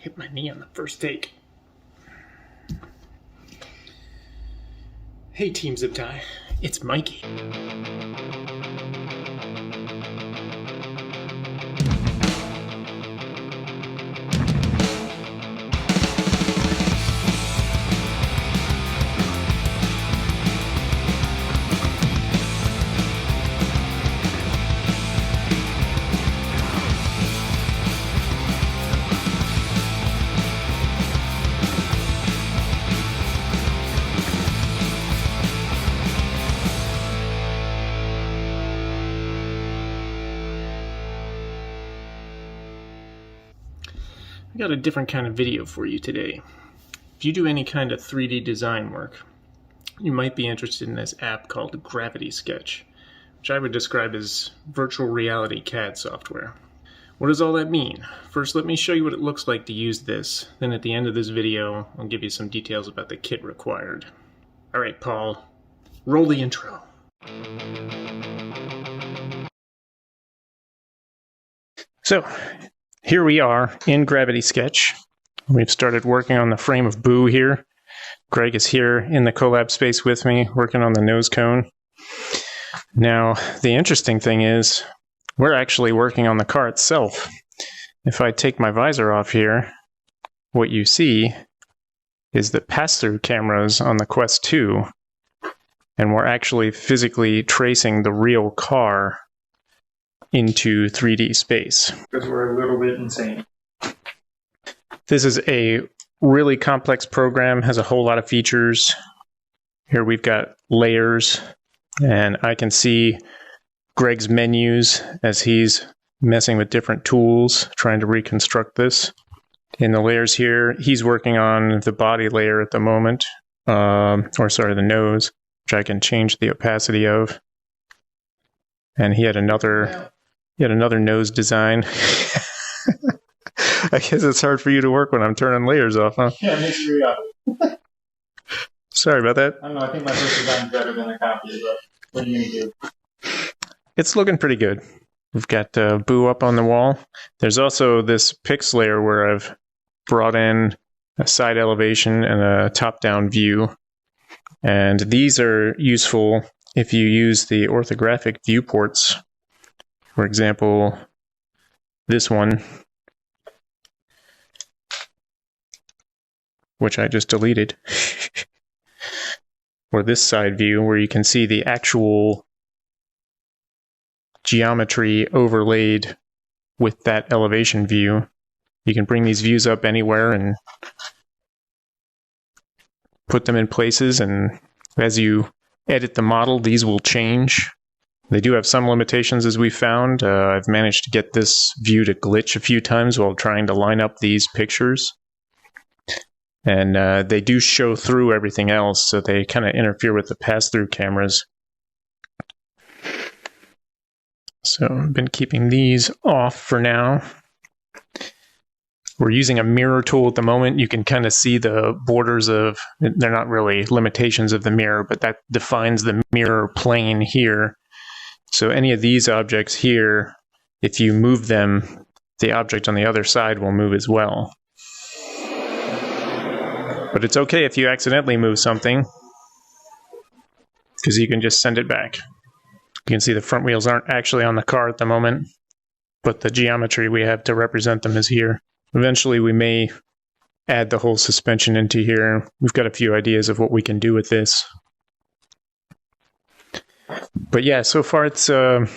Hit my knee on the first take. Hey Team Zip Tie, it's Mikey. I got a different kind of video for you today. If you do any kind of 3D design work, you might be interested in this app called Gravity Sketch, which I would describe as virtual reality CAD software. What does all that mean? First, let me show you what it looks like to use this. Then at the end of this video, I'll give you some details about the kit required. All right, Paul, roll the intro. So, here we are in Gravity Sketch. We've started working on the frame of Boo here. Greg is here in the collab space with me, working on the nose cone. Now, the interesting thing is, we're actually working on the car itself. If I take my visor off here, what you see is the pass-through cameras on the Quest 2, and we're actually physically tracing the real car into 3D space. Because we're a little bit insane. This is a really complex program, has a whole lot of features. Here we've got layers, and I can see Greg's menus as he's messing with different tools, trying to reconstruct this. In the layers here, he's working on the body layer at the moment, the nose, which I can change the opacity of. And he had another nose design. I guess it's hard for you to work when I'm turning layers off, huh? Yeah, it makes me read. Sorry about that. I don't know, I think my first design is better than a copy, but what are you going to do? It's looking pretty good. We've got Boo up on the wall. There's also this Pix layer where I've brought in a side elevation and a top-down view. And these are useful if you use the orthographic viewports. For example, this one, which I just deleted, or this side view where you can see the actual geometry overlaid with that elevation view. You can bring these views up anywhere and put them in places, and as you edit the model, these will change. They do have some limitations, as we found. I've managed to get this view to glitch a few times while trying to line up these pictures. And they do show through everything else, so they kind of interfere with the pass-through cameras. So I've been keeping these off for now. We're using a mirror tool at the moment. You can kind of see the borders of, they're not really limitations of the mirror, but that defines the mirror plane here. So any of these objects here, if you move them, the object on the other side will move as well. But it's okay if you accidentally move something, because you can just send it back. You can see the front wheels aren't actually on the car at the moment, but the geometry we have to represent them is here. Eventually we may add the whole suspension into here. We've got a few ideas of what we can do with this. But yeah, so far it's a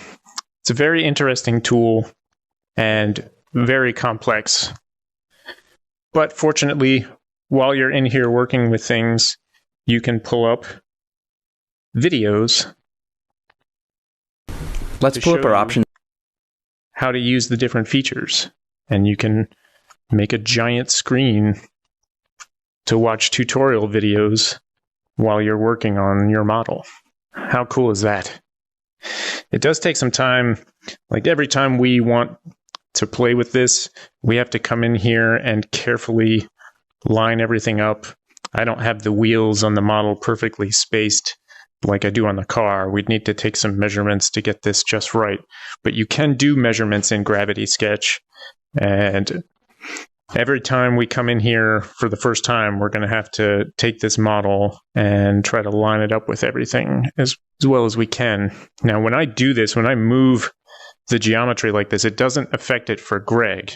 very interesting tool and very complex. But fortunately, while you're in here working with things, you can pull up videos. Let's pull up our options. How to use the different features. And you can make a giant screen to watch tutorial videos while you're working on your model. How cool is that? It does take some time. Like every time we want to play with this, we have to come in here and carefully line everything up. I don't have the wheels on the model perfectly spaced like I do on the car. We'd need to take some measurements to get this just right. But you can do measurements in Gravity Sketch, and every time we come in here for the first time, we're going to have to take this model and try to line it up with everything as well as we can. Now, when I do this, when I move the geometry like this, it doesn't affect it for Greg.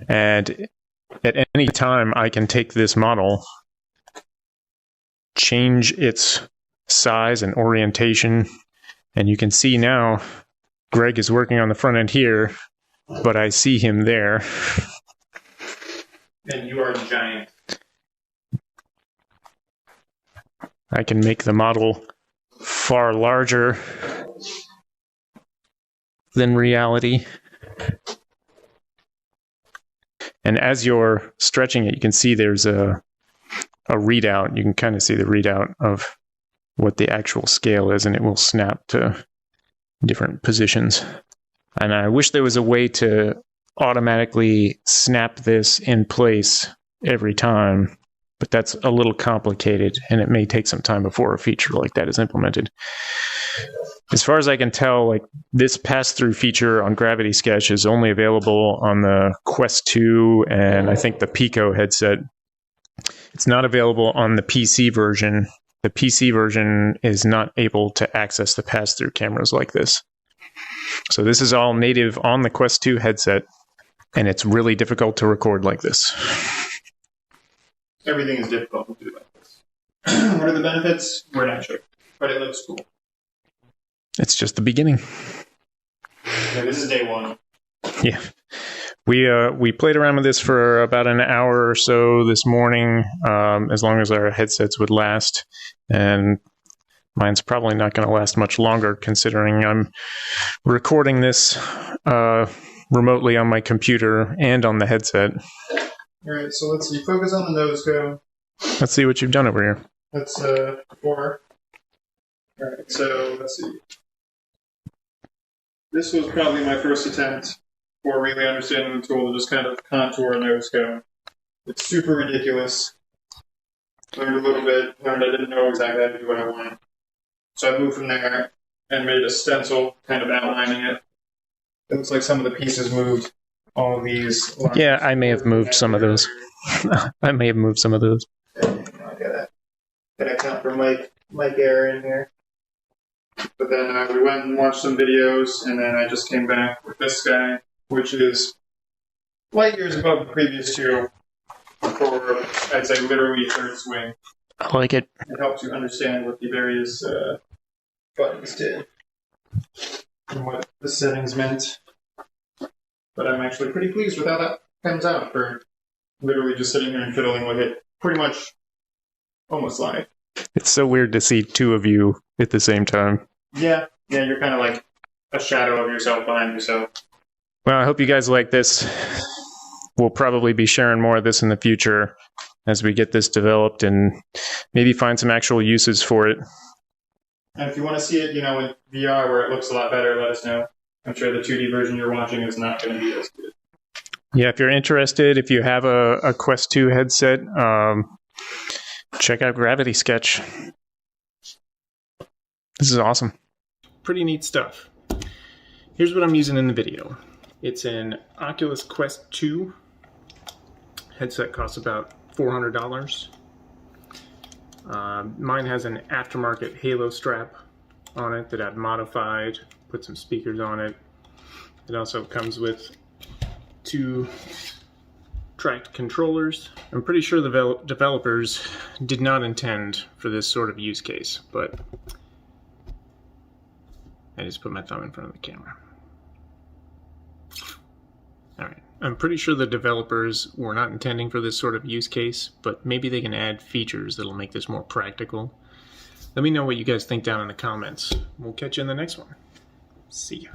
And at any time, I can take this model, change its size and orientation, and you can see now Greg is working on the front end here, but I see him there. And you are giant. I can make the model far larger than reality. And as you're stretching it, you can see there's a readout. You can kind of see the readout of what the actual scale is, and it will snap to different positions. And I wish there was a way to automatically snap this in place every time, but that's a little complicated, and it may take some time before a feature like that is implemented. As far as I can tell, like, this pass-through feature on Gravity Sketch is only available on the Quest 2 and I think the Pico headset. It's not available on the PC version. The PC version is not able to access the pass-through cameras like this. So this is all native on the Quest 2 headset, and it's really difficult to record like this. Everything is difficult to do like this. What are the benefits? We're not sure, but it looks cool. It's just the beginning. Yeah, this is day one. Yeah. We played around with this for about an hour or so this morning, as long as our headsets would last. And mine's probably not going to last much longer, considering I'm recording this remotely on my computer and on the headset. All right, so let's see. Focus on the nose cone. Let's see what you've done over here. That's 4. All right, so let's see. This was probably my first attempt for really understanding the tool to just kind of contour a nose cone. It's super ridiculous. Learned a little bit, learned I didn't know exactly how to do what I wanted. So I moved from there and made a stencil kind of outlining it. It looks like some of the pieces moved. All of these lines. Yeah, I may have moved some of those. I may have moved some of those. Okay, I gotta account for Mike error in here. But then we went and watched some videos, and then I just came back with this guy, which is light years above the previous two for, I'd say, literally third swing. I like it. It helps you understand what the various buttons did and what the settings meant. But I'm actually pretty pleased with how that comes out for literally just sitting here and fiddling with it pretty much almost live. It's so weird to see two of you at the same time. Yeah, you're kind of like a shadow of yourself behind yourself. Well, I hope you guys like this. We'll probably be sharing more of this in the future as we get this developed and maybe find some actual uses for it. And if you want to see it, in VR where it looks a lot better, let us know. I'm sure the 2D version you're watching is not going to be as good. Yeah, if you're interested, if you have a Quest 2 headset, check out Gravity Sketch. This is awesome. Pretty neat stuff. Here's what I'm using in the video. It's an Oculus Quest 2. Headset costs about $400. Mine has an aftermarket Halo strap on it that I've modified, put some speakers on it. It also comes with 2 tracked controllers. I'm pretty sure the developers did not intend for this sort of use case, but I just put my thumb in front of the camera. Alright, I'm pretty sure the developers were not intending for this sort of use case, but maybe they can add features that'll make this more practical. Let me know what you guys think down in the comments. We'll catch you in the next one. See ya.